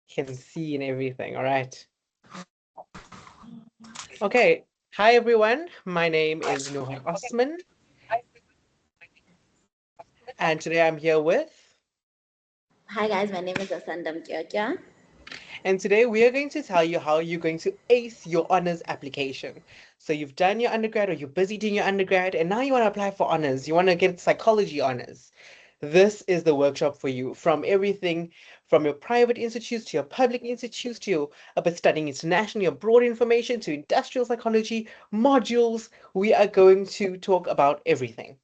can see and everything. All right. Okay. Hi, everyone. My name is 𝐸𝐭𝐮𝐝 Osman, and today I'm here with, Hi guys, my name is Asandam Kyokia. and today we are going to tell you how you're going to ace your honors application. So you've done your undergrad or you're busy doing your undergrad, and now you want to apply for honors. You want to get psychology honors. This is the workshop for you. From everything from your private institutes to your public institutes to your about studying internationally or broad information to industrial psychology modules, we are going to talk about everything.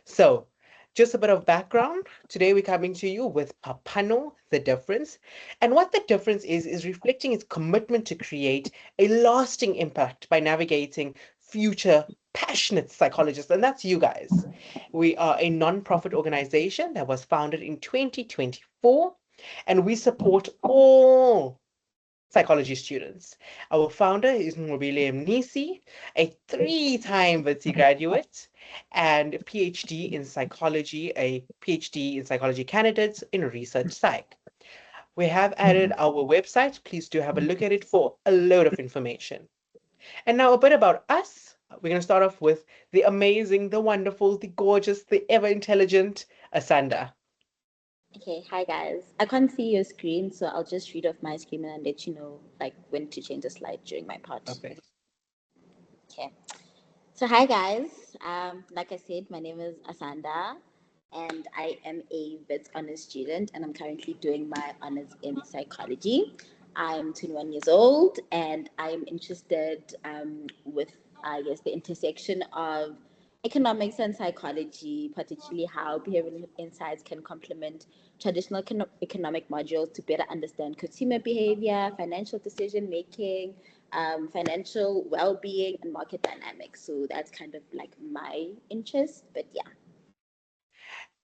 So, just a bit of background. Today we're coming to you with Papano, the difference. And what the difference is reflecting its commitment to create a lasting impact by navigating future passionate psychologists. And that's you guys. We are a non-profit organization that was founded in 2024, and we support all psychology students. Our founder is Mobile Mnisi, a three-time Witsi graduate and PhD in psychology, a PhD in psychology candidate in research psych. We have added our website. Please do have a look at it for a load of information. And now a bit about us. We're going to start off with the amazing, the wonderful, the gorgeous, the ever intelligent Asanda. Okay, hi guys. I can't see your screen, so I'll just read off my screen and let you know like when to change the slide during my part. Perfect. Okay. So hi guys. Like I said, my name is Asanda and I am a Wits honors student and I'm currently doing my honors in psychology. I'm 21 years old and I'm interested with I guess the intersection of economics and psychology, particularly how behavioral insights can complement traditional economic modules to better understand consumer behavior, financial decision making, financial well-being, and market dynamics. So that's kind of like my interest. But yeah.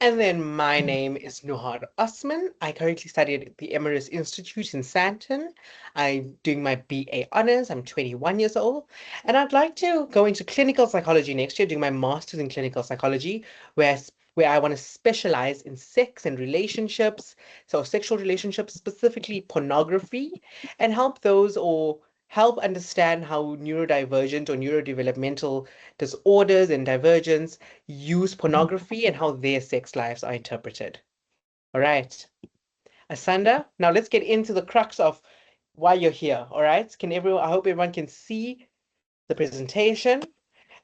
And then my name is Nuhar Osman. I currently study at the Emirates Institute in Sandton. I'm doing my BA honors. I'm 21 years old. And I'd like to go into clinical psychology next year, doing my master's in clinical psychology, where I want to specialize in sex and relationships, so sexual relationships, specifically pornography, and help understand how neurodivergent or neurodevelopmental disorders and divergence use pornography and how their sex lives are interpreted. All right. Asanda, now let's get into the crux of why you're here. All right. I hope everyone can see the presentation.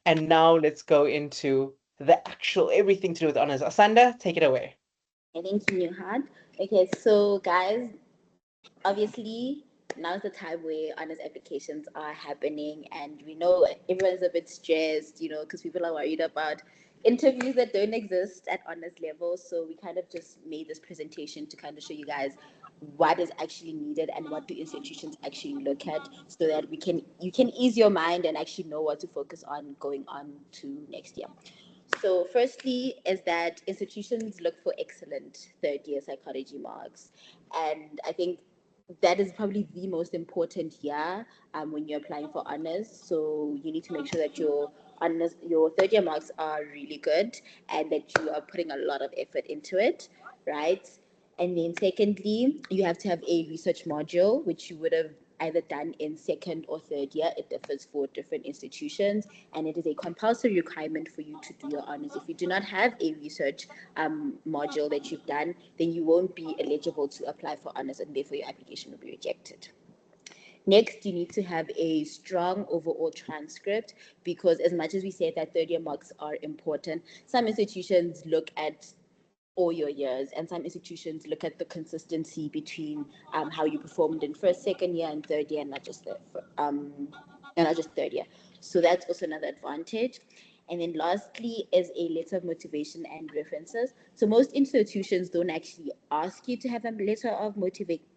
And now let's go into the actual everything to do with honors. Asanda, take it away. I think you had. Okay, so guys, obviously now's the time where honors applications are happening and we know everyone's a bit stressed, because people are worried about interviews that don't exist at honors level. So we kind of just made this presentation to kind of show you guys what is actually needed and what do institutions actually look at so that you can ease your mind and actually know what to focus on going on to next year. So, firstly, is that institutions look for excellent third year psychology marks. And I think that is probably the most important year when you're applying for honors. So, you need to make sure that your third year marks are really good and that you are putting a lot of effort into it, right? And then, secondly, you have to have a research module, which you would have either done in second or third year. It differs for different institutions, and it is a compulsory requirement for you to do your honors. If you do not have a research module that you've done, then you won't be eligible to apply for honors, and therefore your application will be rejected. Next, you need to have a strong overall transcript because, as much as we say that third year marks are important, some institutions look at all your years, and some institutions look at the consistency between how you performed in first, second year, and third year, and not just third year. So that's also another advantage. And then lastly is a letter of motivation and references. So most institutions don't actually ask you to have a letter of motivation,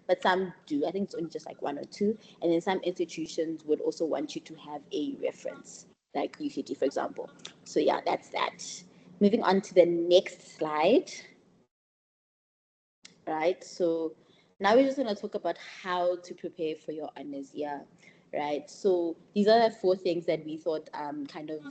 but some do. I think it's only just like one or two. And then some institutions would also want you to have a reference, like UCT, for example. So yeah, that's that. Moving on to the next slide, right? So now we're just going to talk about how to prepare for your honors year, right? So these are the four things that we thought kind of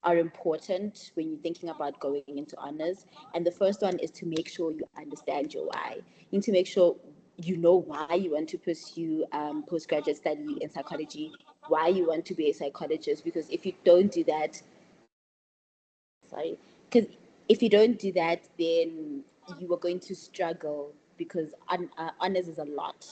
are important when you're thinking about going into honors. And the first one is to make sure you understand your why. You need to make sure you know why you want to pursue postgraduate study in psychology, why you want to be a psychologist. Because if you don't do that, sorry, because if you don't do that, then you are going to struggle because honors is a lot.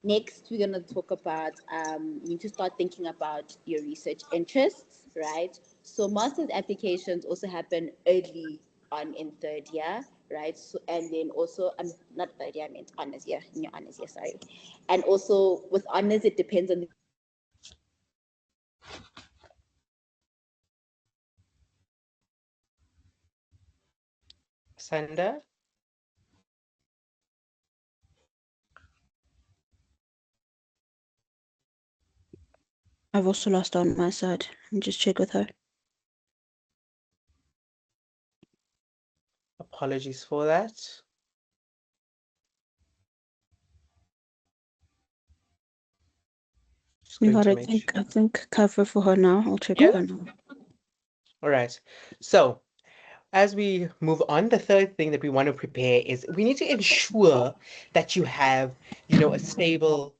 Next, we're going to talk about you need to start thinking about your research interests, right? So master's applications also happen early on in third year, right? So and then also not third year, I meant honors year, in your honors year, sorry. And also with honors, it depends on Sanda? I've also lost her on my side. Let me just check with her. Apologies for that. Just going Sweetheart, to I make think sure. I think cover for her now. I'll check Yeah. with her now. All right. So as we move on, the third thing that we want to prepare is we need to ensure that you have, a stable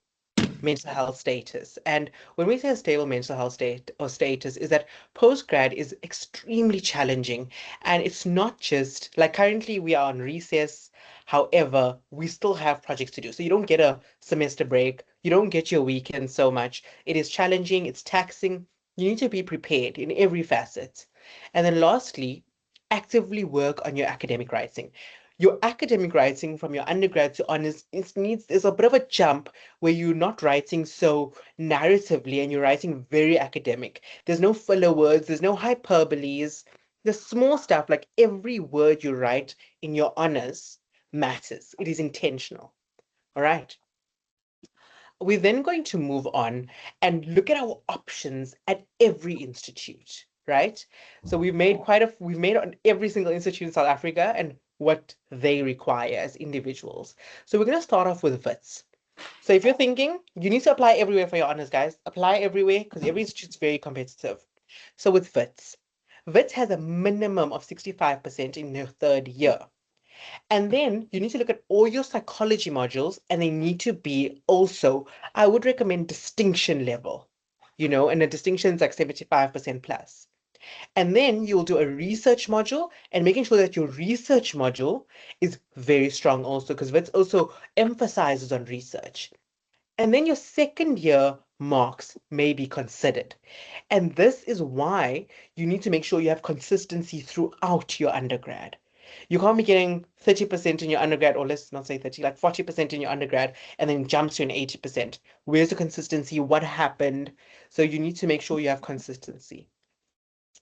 mental health status. And when we say a stable mental health state or status, is that postgrad is extremely challenging. And it's not just like currently we are on recess. However, we still have projects to do. So you don't get a semester break. You don't get your weekend so much. It is challenging. It's taxing. You need to be prepared in every facet. And then lastly, actively work on your academic writing. Your academic writing from your undergrad to honors is a bit of a jump where you're not writing so narratively and you're writing very academic. There's no filler words, there's no hyperboles. The small stuff like every word you write in your honors matters. It is intentional. All right. We're then going to move on and look at our options at every institute, right? So we've made on every single institute in South Africa and what they require as individuals. So we're going to start off with WITS. So if you're thinking you need to apply everywhere for your honors, guys, apply everywhere because every institute's very competitive. So with WITS, WITS has a minimum of 65% in their third year. And then you need to look at all your psychology modules, and they need to be also, I would recommend distinction level, and a distinction is like 75% plus. And then you'll do a research module and making sure that your research module is very strong also, because it also emphasizes on research. And then your second year marks may be considered. And this is why you need to make sure you have consistency throughout your undergrad. You can't be getting 30% in your undergrad, or let's not say 30, like 40% in your undergrad, and then jumps to an 80%. Where's the consistency? What happened? So you need to make sure you have consistency.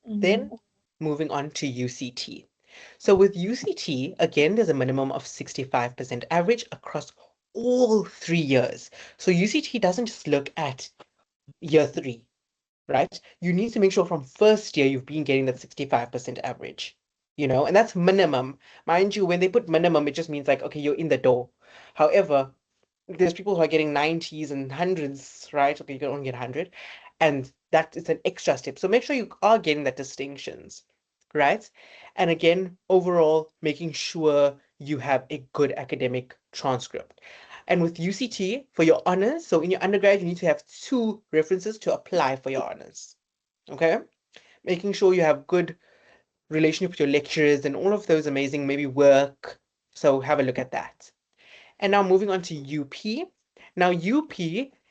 Then moving on to UCT. So with UCT, again, there's a minimum of 65% average across all 3 years. So UCT doesn't just look at year 3, right? You need to make sure from first year you've been getting that 65% average, and that's minimum. Mind you, when they put minimum, it just means like, okay, you're in the door. However, there's people who are getting 90s and hundreds, right? Okay, you can only get 100, and that is an extra step. So make sure you are getting that distinctions, right? And again, overall, making sure you have a good academic transcript. And with UCT for your honors, so in your undergrad, you need to have 2 references to apply for your honors. Okay? Making sure you have good relationship with your lecturers and all of those amazing maybe work. So have a look at that. And now moving on to UP. Now UP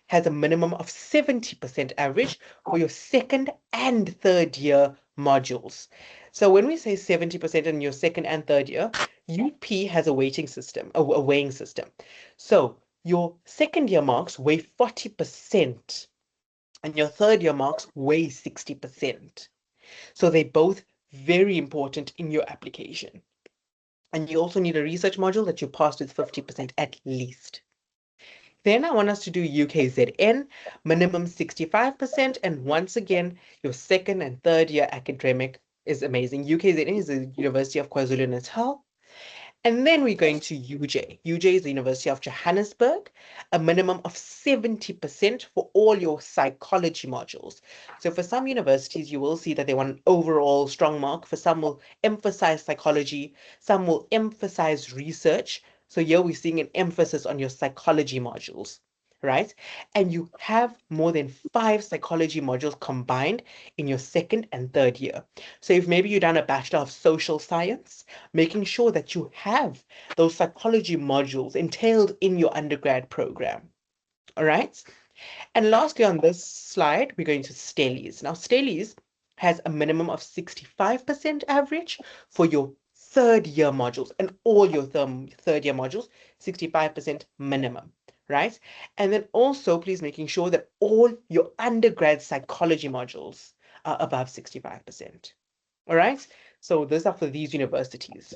has a minimum of 70% average for your second and third year modules. So when we say 70% in your second and third year, UP has a weighting system, a weighing system. So your second year marks weigh 40% and your third year marks weigh 60%. So they're both very important in your application. And you also need a research module that you passed with 50% at least. Then I want us to do 𝐬𝐭𝐻ZN, minimum 65%. And once again, your second and third year academic is amazing. 𝐬𝐭𝐻ZN is the University of KwaZulu-Natal. And then we're going to UJ. UJ is the University of Johannesburg, a minimum of 70% for all your psychology modules. So for some universities, you will see that they want an overall strong mark. For some will emphasize psychology, some will emphasize research. So here we're seeing an emphasis on your psychology modules, right? And you have more than 5 psychology modules combined in your second and third year. So if maybe you've done a Bachelor of Social Science, making sure that you have those psychology modules entailed in your undergrad program. All right. And lastly, on this slide, we're going to Stellies. Now, Stellies has a minimum of 65% average for your third year modules, and all your third year modules, 65% minimum, right? And then also, please making sure that all your undergrad psychology modules are above 65%. All right. So those are for these universities.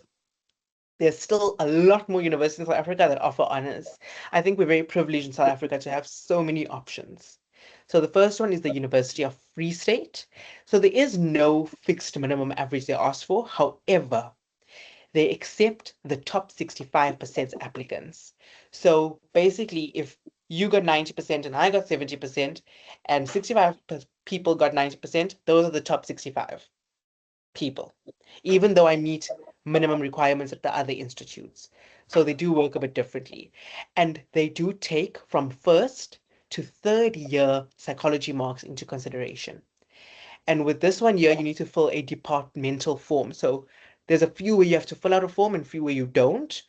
There's still a lot more universities in South Africa that offer honors. I think we're very privileged in South Africa to have so many options. So the first one is the University of Free State. So there is no fixed minimum average they ask for. However, they accept the top 65% applicants. So basically, if you got 90% and I got 70% and 65 people got 90%, those are the top 65 people, even though I meet minimum requirements at the other institutes. So they do work a bit differently. And they do take from first to third year psychology marks into consideration. And with this one here, you need to fill a departmental form. So there's a few where you have to fill out a form and a few where you don't.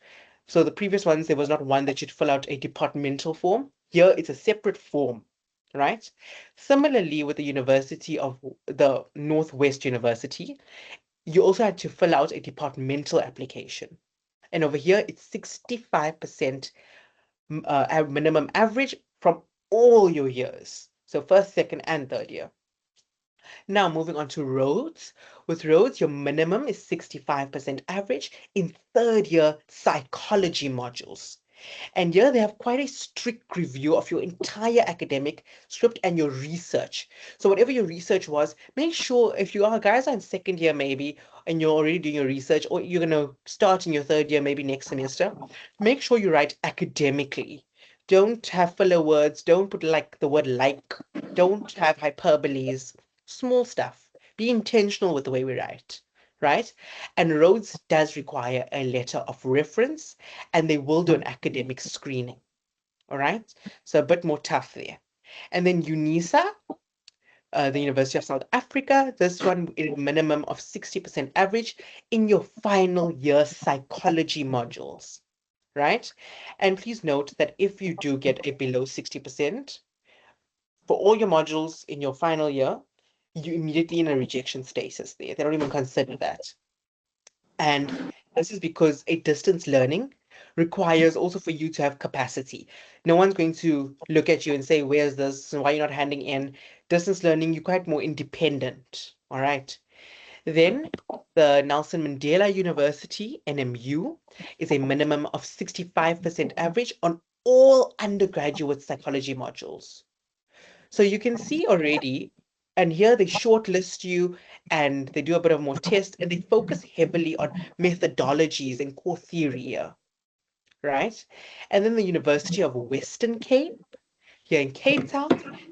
So the previous ones, there was not one that you'd fill out a departmental form. Here, it's a separate form, right? Similarly, with the University of the Northwest University, you also had to fill out a departmental application. And over here, it's 65% minimum average from all your years. So first, second, and third year. Now moving on to Rhodes. With Rhodes, your minimum is 65% average in third year psychology modules. And here they have quite a strict review of your entire academic script and your research. So whatever your research was, make sure if you are guys are in second year maybe, and you're already doing your research, or you're going to start in your third year maybe next semester, make sure you write academically. Don't have filler words. Don't put like the word like. Don't have hyperboles. Small stuff. Be intentional with the way we write, right? And Rhodes does require a letter of reference, and they will do an academic screening. All right. So a bit more tough there. And then UNISA, the University of South Africa, this one is a minimum of 60% average in your final year psychology modules, right? And please note that if you do get a below 60% for all your modules in your final year, you immediately in a rejection status there. They don't even consider that. And this is because a distance learning requires also for you to have capacity. No one's going to look at you and say, where's this? Why you're not handing in? Distance learning, you're quite more independent. All right. Then the Nelson Mandela University, NMU, is a minimum of 65% average on all undergraduate psychology modules. So you can see already, and here they shortlist you and they do a bit of more test and they focus heavily on methodologies and core theory here, right? And then the University of Western Cape, here in Cape Town,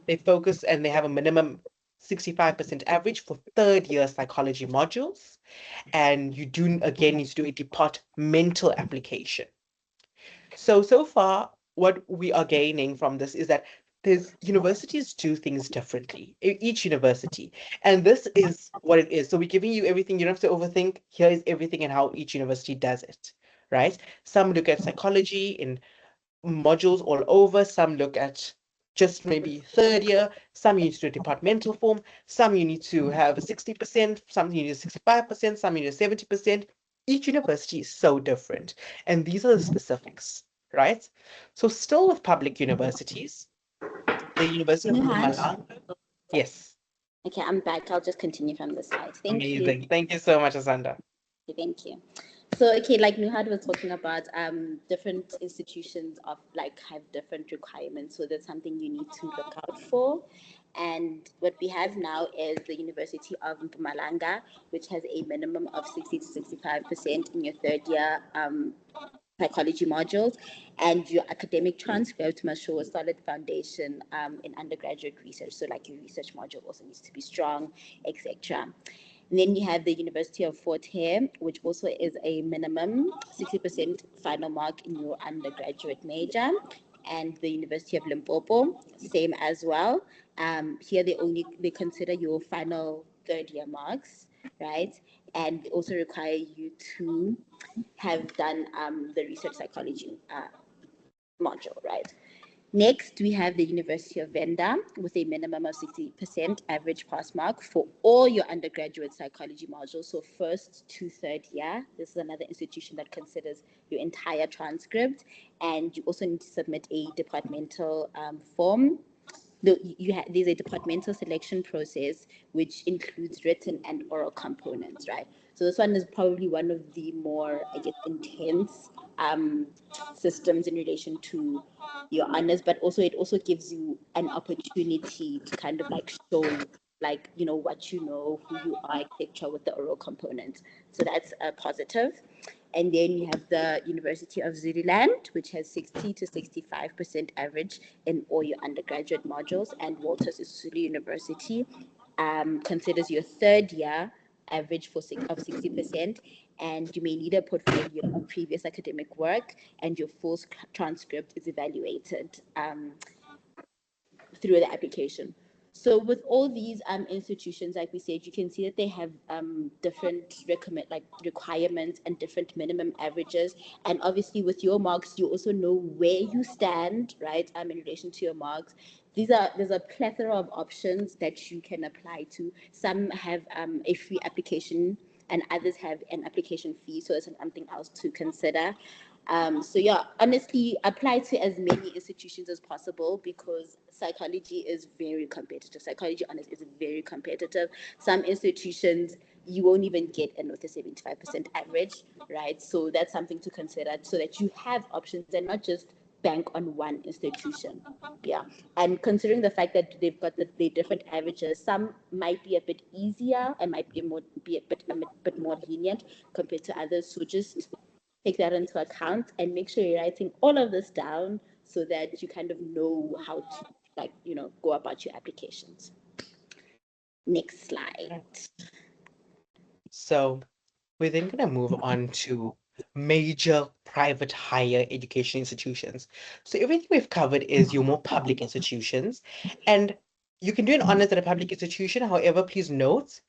they focus and they have a minimum 65% average for third year psychology modules. And you do, again, need to do a departmental application. So far, what we are gaining from this is that there's universities do things differently, each university. And this is what it is. So we're giving you everything. You don't have to overthink. Here is everything and how each university does it, right? Some look at psychology in modules all over. Some look at just maybe third year. Some you need to do a departmental form. Some you need to have a 60%. Some you need a 65%. Some you need a 70%. Each university is so different. And these are the specifics, right? So still with public universities, the University of Nuhat? Mpumalanga. Yes, Okay, I'm back. I'll just continue from the slide. Thank you. amazing. Thank you so much, Asanda. Thank you. So, okay, like Nuhad was talking about, different institutions of like have different requirements. So that's something you need to look out for. And what we have now is the University of Mpumalanga, which has a minimum of 60 to 65% in your third year psychology modules, and your academic transcript must show a solid foundation in undergraduate research. So like your research module also needs to be strong, etc. And then you have the University of Fort Hare, which also is a minimum 60% final mark in your undergraduate major. And the University of Limpopo, same as well. Here they consider your final third year marks, right? And also require you to have done the research psychology module, right? Next, we have the University of Venda with a minimum of 60% average pass mark for all your undergraduate psychology modules. So first to third year, this is another institution that considers your entire transcript. And you also need to submit a departmental form. There's a departmental selection process which includes written and oral components, right? So this one is probably one of the more, I guess, intense systems in relation to your honors, but also it also gives you an opportunity to kind of like show like, you know, what you know, who you are, etc., with the oral components. So that's a positive. And then you have the University of Zululand, which has 60 to 65% average in all your undergraduate modules. And Walter Sisulu University considers your third year average of 60%. And you may need a portfolio of previous academic work, and your full transcript is evaluated through the application. So with all these institutions, like we said, you can see that they have different requirements and different minimum averages. And obviously with your marks, you also know where you stand, right, in relation to your marks. There's a plethora of options that you can apply to. Some have a free application and others have an application fee. So that's something else to consider. So yeah, honestly, apply to as many institutions as possible because psychology is very competitive. Psychology honors is very competitive. Some institutions you won't even get in with a 75% average, right? So that's something to consider so that you have options and not just bank on one institution. Yeah. And considering the fact that they've got the different averages, some might be a bit easier and might be a bit more lenient compared to others. So just take that into account and make sure you're writing all of this down so that you kind of know how to go about your applications. Next slide. So we're then going to move on to major private higher education institutions. So everything we've covered is your more public institutions, and you can do an honors at a public institution. However, please note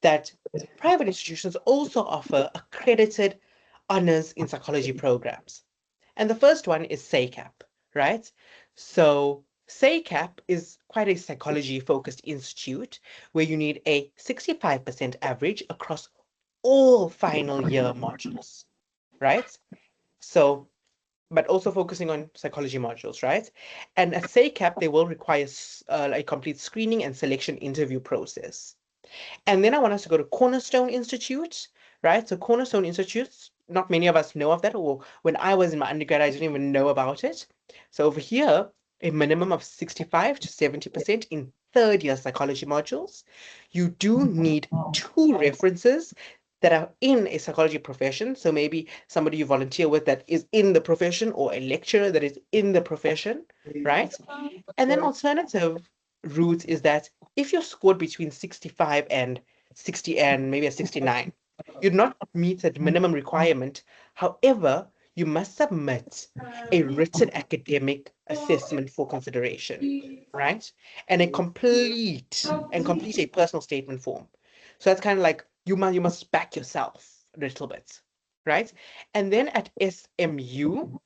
that private institutions also offer accredited honors in psychology programs. And the first one is SACAP, right? So SACAP is quite a psychology-focused institute where you need a 65% average across all final year modules, right? So, but also focusing on psychology modules, right? And at SACAP, they will require a complete screening and selection interview process. And then I want us to go to Cornerstone Institute, right? So Cornerstone Institute, not many of us know of that, or when I was in my undergrad, I didn't even know about it. So over here, a minimum of 65 to 70% in third year psychology modules. You do need 2 references that are in a psychology profession. So maybe somebody you volunteer with that is in the profession or a lecturer that is in the profession, right? And then alternative route is that if you're scored between 65 and 60 and maybe a 69, you'd not meet that minimum requirement. However, you must submit a written academic assessment for consideration, right? And complete a personal statement form. So that's kind of like you must back yourself a little bit, right? And then at SMU,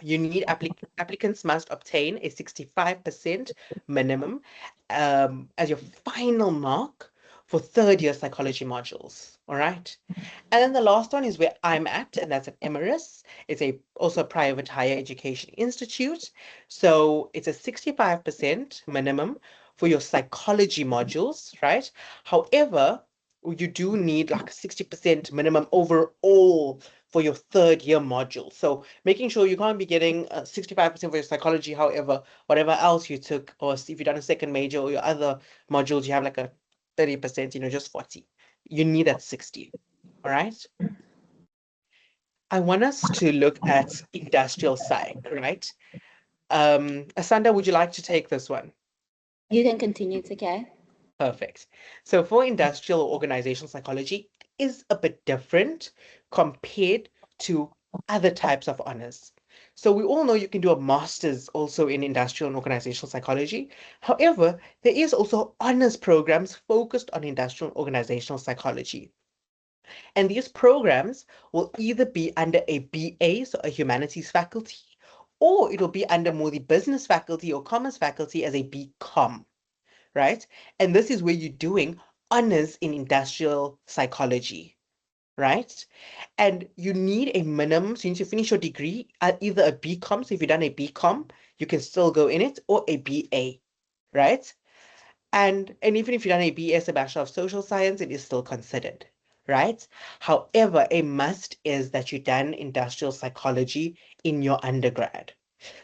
you need applicants must obtain a 65% minimum as your final mark for third year psychology modules. All right. And then the last one is where I'm at, and that's at Emirates. It's also a private higher education institute. So it's a 65% minimum for your psychology modules, right? However, you do need like a 60% minimum overall for your third year module. So making sure you can't be getting 65% for your psychology, however, whatever else you took, or if you've done a second major or your other modules, you have like a 30%, just 40. You need that 60, all right? I want us to look at industrial psych, right? Asanda, would you like to take this one? You can continue, okay? Perfect. So for industrial or organizational psychology, it is a bit different compared to other types of honors. So we all know you can do a master's also in industrial and organizational psychology. However, there is also honors programs focused on industrial and organizational psychology. And these programs will either be under a BA, so a humanities faculty, or it'll be under more the business faculty or commerce faculty as a BCom, right? And this is where you're doing honors in industrial psychology, right? And you need a minimum, so you need to finish your degree at either a BCom, so if you've done a BCom, you can still go in it, or a BA, right? And even if you've done a BS, a Bachelor of Social Science, it is still considered, right? However, a must is that you've done industrial psychology in your undergrad.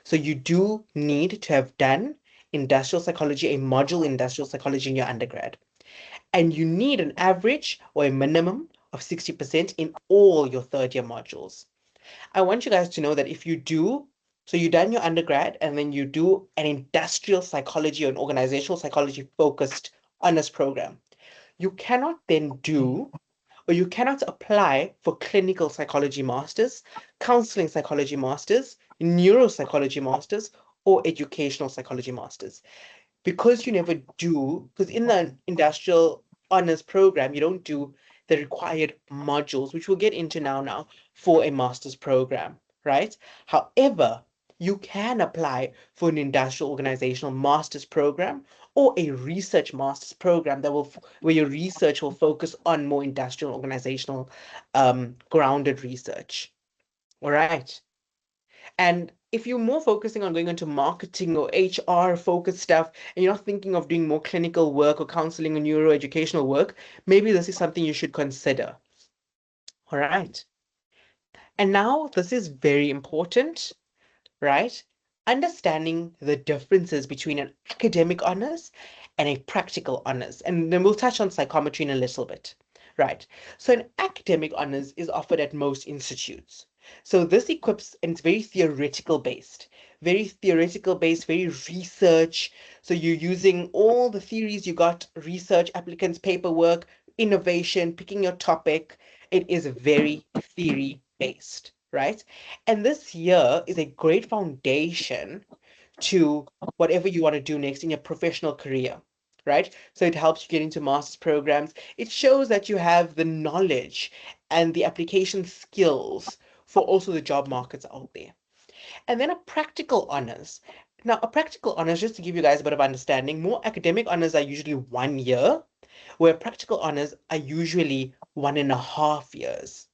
So you do need to have done industrial psychology, a module in industrial psychology in your undergrad. And you need an average or a minimum of 60% in all your third year modules. I want you guys to know that if you do, so you've done your undergrad and then you do an industrial psychology or an organizational psychology focused honors program, you cannot then do or you cannot apply for clinical psychology masters, counseling psychology masters, neuropsychology masters, or educational psychology masters. Because you never do, because in the industrial honors program, you don't do the required modules, which we'll get into now for a master's program, right? However, you can apply for an industrial organizational master's program or a research master's program where your research will focus on more industrial organizational grounded research. All right. And if you're more focusing on going into marketing or HR focused stuff, and you're not thinking of doing more clinical work or counseling or neuroeducational work, maybe this is something you should consider. All right. And now this is very important, right? Understanding the differences between an academic honors and a practical honors. And then we'll touch on psychometry in a little bit, right? So an academic honors is offered at most institutes. So this equips, and it's very theoretical based, very research. So you're using all the theories you got, research, applicants, paperwork, innovation, picking your topic. It is very theory based, right? And this here is a great foundation to whatever you want to do next in your professional career, right? So it helps you get into master's programs. It shows that you have the knowledge and the application skills for also the job markets out there. And then a practical honors. Now, a practical honors, just to give you guys a bit of understanding, more academic honors are usually 1 year, where practical honors are usually 1.5 years.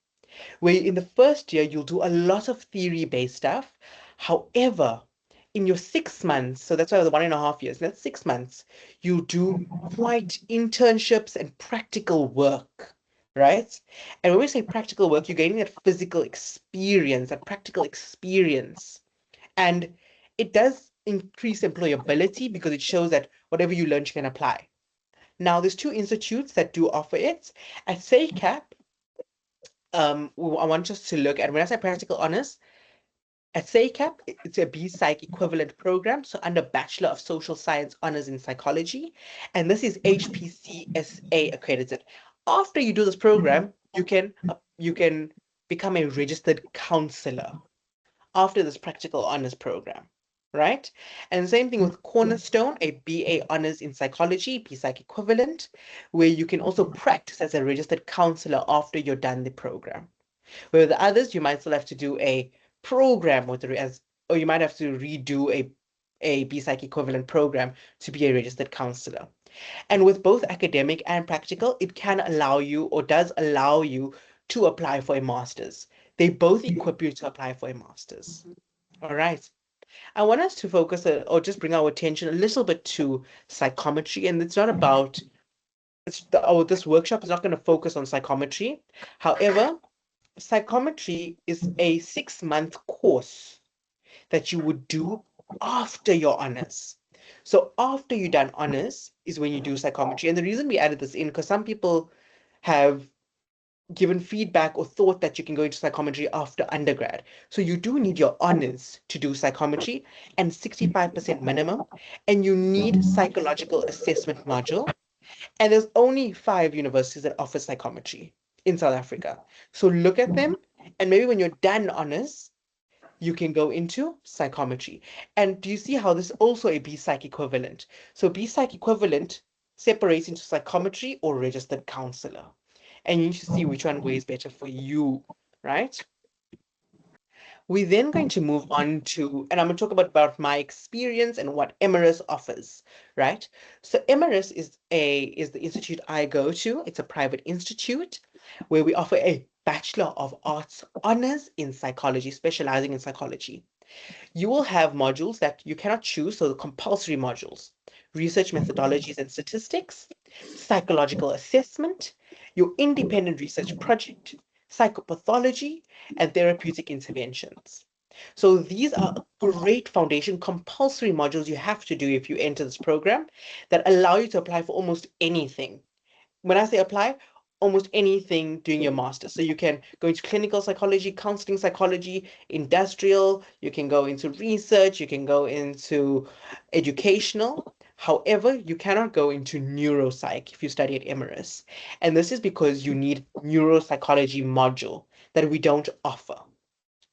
Where in the first year, you'll do a lot of theory-based stuff. However, in your 6 months, so that's why the 1.5 years, that's 6 months, you do quite internships and practical work, right? And when we say practical work, you're gaining that physical experience, that practical experience. And it does increase employability because it shows that whatever you learn, you can apply. Now, there's 2 institutes that do offer it. At SACAP, I want us to look at, when I say practical honors, at SACAP, it's a B-Psych equivalent program, so under Bachelor of Social Science Honors in Psychology, and this is HPCSA accredited. After you do this program, you can become a registered counselor after this practical honors program, right? And the same thing with Cornerstone, a BA honors in psychology, B-Psych equivalent, where you can also practice as a registered counselor after you're done the program. Where the others, you might still have to do a program or you might have to redo a B-Psych equivalent program to be a registered counselor. And with both academic and practical, it can allow you or does allow you to apply for a master's. They both equip you to apply for a master's. All right. I want us to focus or just bring our attention a little bit to psychometry. And it's not about, this workshop is not going to focus on psychometry. However, psychometry is a 6-month course that you would do after your honors. So after you've done honors is when you do psychometry. And the reason we added this in, because some people have given feedback or thought that you can go into psychometry after undergrad. So you do need your honors to do psychometry and 65% minimum, and you need psychological assessment module. And there's only 5 universities that offer psychometry in South Africa. So look at them, and maybe when you're done honors, you can go into psychometry. And do you see how this is also a B-Psych equivalent? So B-Psych equivalent separates into psychometry or registered counselor. And you need to see which one weighs better for you, right? We're then going to move on to, and I'm going to talk about my experience and what Emirates offers, right? So Emirates is the institute I go to. It's a private institute where we offer a Bachelor of Arts honors in psychology, specializing in psychology. You will have modules that you cannot choose, so the compulsory modules, research methodologies and statistics, psychological assessment, your independent research project, psychopathology, and therapeutic interventions. So these are great foundation compulsory modules you have to do if you enter this program that allow you to apply for almost anything. When I say apply, almost anything doing your master's. So you can go into clinical psychology, counseling psychology, industrial, you can go into research, you can go into educational. However, you cannot go into neuropsych if you study at Emirates. And this is because you need neuropsychology module that we don't offer.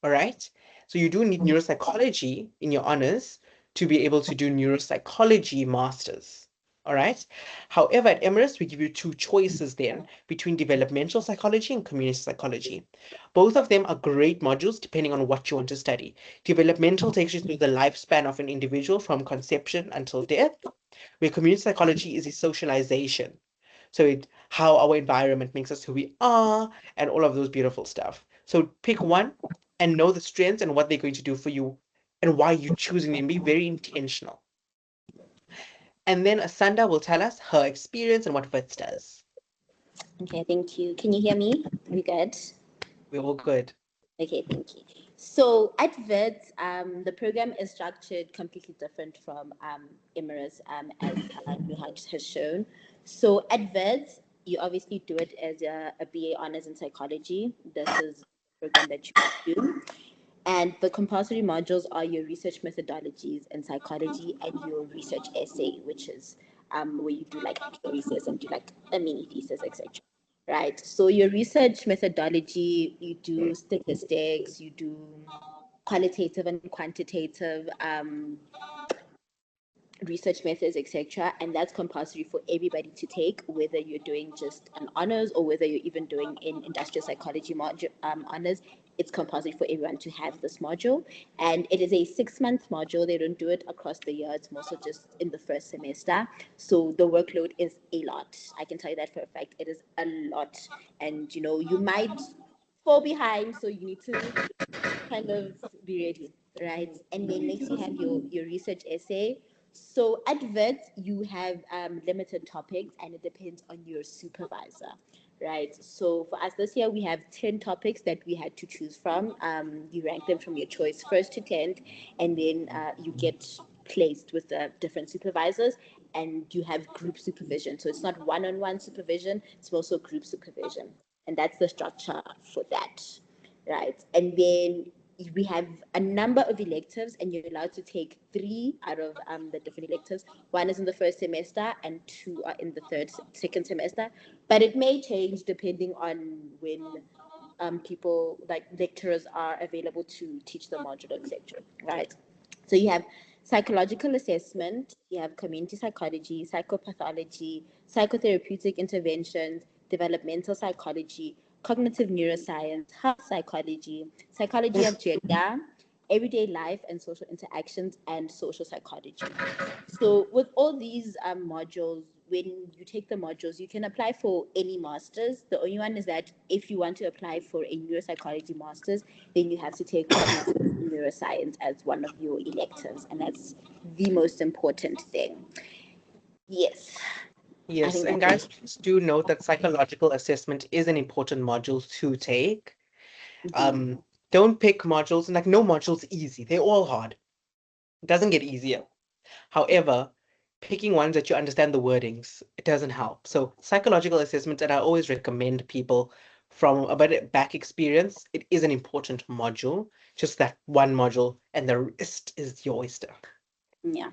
All right. So you do need neuropsychology in your honors to be able to do neuropsychology masters. All right. However, at Emirates, we give you 2 choices then between developmental psychology and community psychology. Both of them are great modules depending on what you want to study. Developmental takes you through the lifespan of an individual from conception until death, where community psychology is a socialization. So how our environment makes us who we are and all of those beautiful stuff. So pick one and know the strengths and what they're going to do for you and why you're choosing them. Be very intentional. And then Asanda will tell us her experience and what FITS does. Okay, thank you. Can you hear me? Are we good? We're all good. Okay, thank you. So at 𝐻𝐻𝐻𝐻, the program is structured completely different from Emirates, as 𝐿HeHAD has shown. So at 𝐻𝐻𝐻𝐻, you obviously do it as a BA honors in psychology. This is the program that you do. And the compulsory modules are your research methodologies in psychology and your research essay, which is where you do like thesis and do like a mini thesis, etc. Right. So your research methodology, you do statistics, you do qualitative and quantitative research methods, etc. And that's compulsory for everybody to take, whether you're doing just an honors or whether you're even doing in industrial psychology honors. It's compulsory for everyone to have this module. And it is a 6-month module. They don't do it across the year. It's mostly just in the first semester. So the workload is a lot. I can tell you that for a fact. It is a lot. And, you might fall behind. So you need to kind of be ready, right? And then next you have your research essay. So at 𝐻𝐻𝐻𝐻, you have limited topics and it depends on your supervisor, right? So for us this year, we have 10 topics that we had to choose from. You rank them from your choice first to 10th, and then you get placed with the different supervisors and you have group supervision. So it's not one-on-one supervision, it's also group supervision. And that's the structure for that, right? And then we have a number of electives, and you're allowed to take 3 out of the different electives. 1 is in the first semester, and 2 are in the second semester. But it may change depending on when people, like lecturers, are available to teach the module, etc. Right? So you have psychological assessment, you have community psychology, psychopathology, psychotherapeutic interventions, developmental psychology, cognitive neuroscience, health psychology, psychology of gender, everyday life and social interactions, and social psychology. So with all these modules, when you take the modules, you can apply for any masters. The only one is that if you want to apply for a neuropsychology masters, then you have to take cognitive neuroscience as one of your electives, and that's the most important thing. Yes, I Yes, think and that's guys, it. please do note that psychological assessment is an important module to take. Don't pick modules, and like no module's easy. They're all hard. It doesn't get easier. However, picking ones that you understand the wordings, it doesn't help. So psychological assessment, and I always recommend people from a bit back experience, it is an important module, just that one module, and the rest is your oyster. Yeah.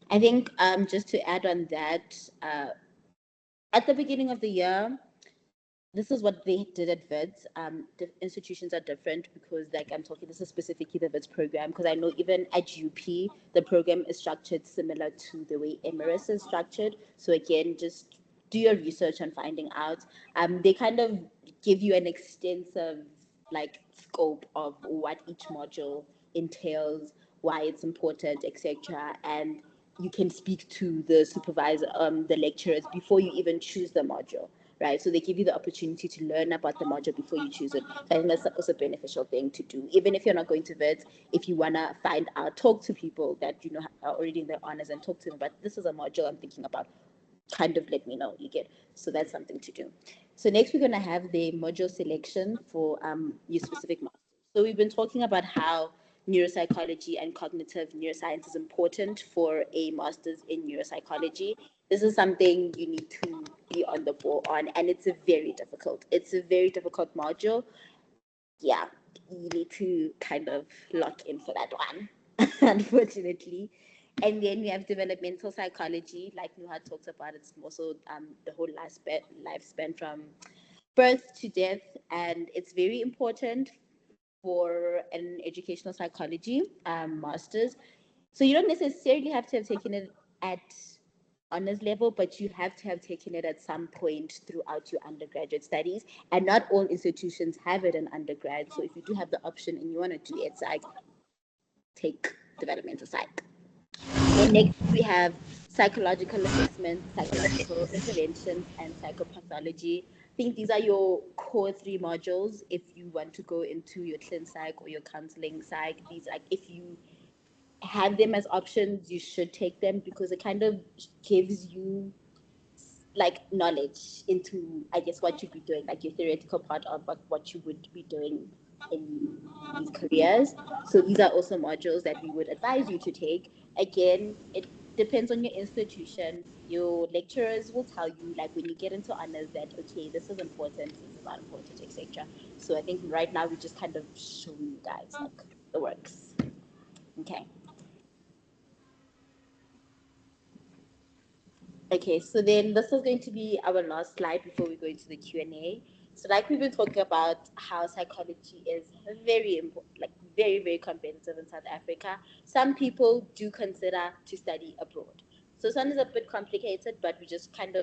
I think just to add on that, at the beginning of the year, this is what they did at 𝐻𝐻𝑒𝑑𝑠. The institutions are different because, like I'm talking, this is specifically the 𝐻𝐻𝑒𝑑𝑠 program. Because I know even at UP, the program is structured similar to the way Emirates is structured. So again, just do your research on finding out. They kind of give you an extensive like scope of what each module entails, why it's important, etc. And you can speak to the supervisor, the lecturers before you even choose the module, right? So they give you the opportunity to learn about the module before you choose it. So I think that's also a beneficial thing to do. Even if you're not going to 𝐻𝐻𝑒𝑑𝑠, if you want to find out, talk to people that you know are already in their honors and talk to them. But this is a module I'm thinking about. Kind of let me know, you get. So that's something to do. So next we're going to have the module selection for your specific master. So we've been talking about how neuropsychology and cognitive neuroscience is important for a master's in neuropsychology. This is something you need to be on the ball on, and it's a very difficult. It's a very difficult module. Yeah, you need to kind of lock in for that one, unfortunately. And then we have developmental psychology, like Nuha talked about. It's also the whole lifespan from birth to death, and it's very important for an educational psychology master's. So you don't necessarily have to have taken it at honors level, but you have to have taken it at some point throughout your undergraduate studies. And not all institutions have it in undergrad. So if you do have the option and you want to do it, psych, take developmental psych. Then next we have psychological assessment, psychological interventions, and psychopathology. I think these are your core three modules if you want to go into your clin psych or your counseling psych. These, like, if you have them as options, you should take them because it kind of gives you like knowledge into, I guess, what you'd be doing, like your theoretical part of what you would be doing in these careers. So these are also modules that we would advise you to take. Again, it depends on your institution. Your lecturers will tell you, like, when you get into honors, that okay, this is important, this is not important, etc. So I think right now we just kind of show you guys like the works. Okay. Okay, so then this is going to be our last slide before we go into the Q&A. So like we've been talking about how psychology is very important, like very, very competitive in South Africa. Some people do consider to study abroad. So some is a bit complicated, but we just kind of